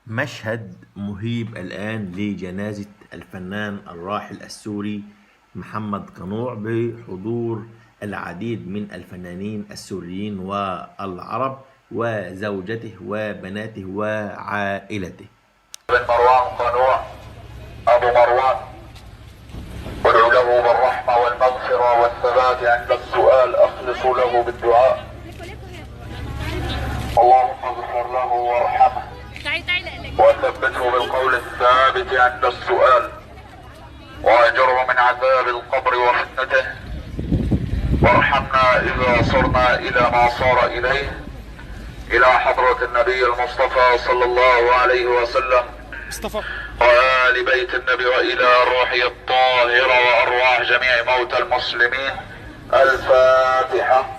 مشهد مهيب الآن لجنازة الفنان الراحل السوري محمد قنوع بحضور العديد من الفنانين السوريين والعرب وزوجته وبناته وعائلته. بن مروان قنوع أبو مروان، ادعو له بالرحمة والمغفرة والثبات عند السؤال، أخلص له بالدعاء. اللهم اغفر له وارحمه وثبته بالقول الثابت عند السؤال، وأجره من عذاب القبر وفتنته، وارحمنا إذا صرنا إلى ما صار إليه، إلى حضرة النبي المصطفى صلى الله عليه وسلم وآل بيت النبي وإلى روحه الطاهرة وأرواح جميع موتى المسلمين. الفاتحة.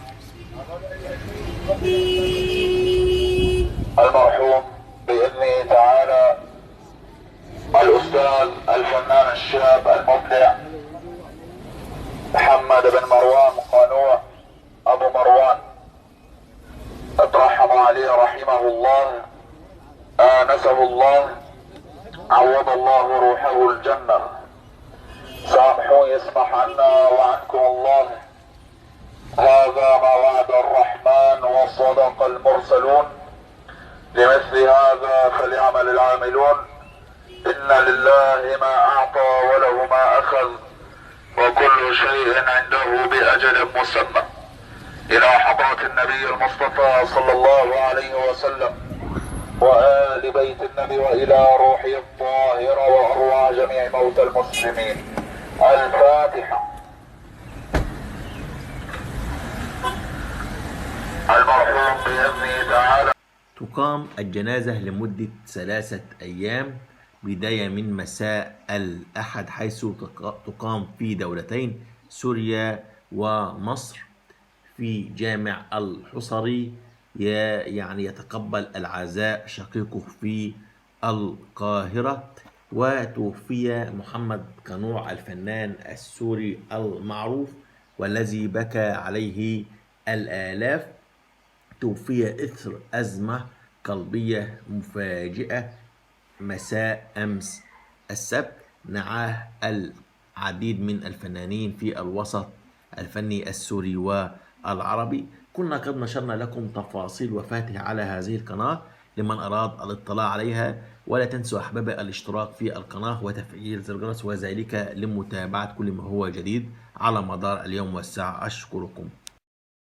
المرحوم بإذنه تعالى الأستاذ الفنان الشاب المبدع محمد بن مروان قنوع أبو مروان، اترحم عليه رحمه الله، آنسه الله، عوض الله روحه الجنة. سامحوا يسمح عنا وعنكم الله. هذا ما وعد الرحمن وصدق المرسلون، لمثل هذا فليعمل العاملون. إن لله ما أعطى وله ما أخذ، وكل شيء عنده بأجل مسمى. إلى حضرة النبي المصطفى صلى الله عليه وسلم وآل بيت النبي وإلى روحه الطاهرة وأرواح جميع موتى المسلمين. الفاتحة. المرحوم بإذنه تعالى. تقام الجنازة لمدة 3 أيام، بداية من مساء الأحد، حيث تقام في دولتين سوريا ومصر في جامع الحصري. يعني يتقبل العزاء شقيقه في القاهرة. وتوفي محمد قنوع الفنان السوري المعروف والذي بكى عليه الآلاف، توفي إثر أزمة قلبية مفاجئة مساء أمس السبت. نعاه العديد من الفنانين في الوسط الفني السوري والعربي. كنا قد نشرنا لكم تفاصيل وفاته على هذه القناة لمن أراد الاطلاع عليها، ولا تنسوا أحبابي الاشتراك في القناة وتفعيل زر الجرس، وذلك لمتابعة كل ما هو جديد على مدار اليوم والساعة. أشكركم.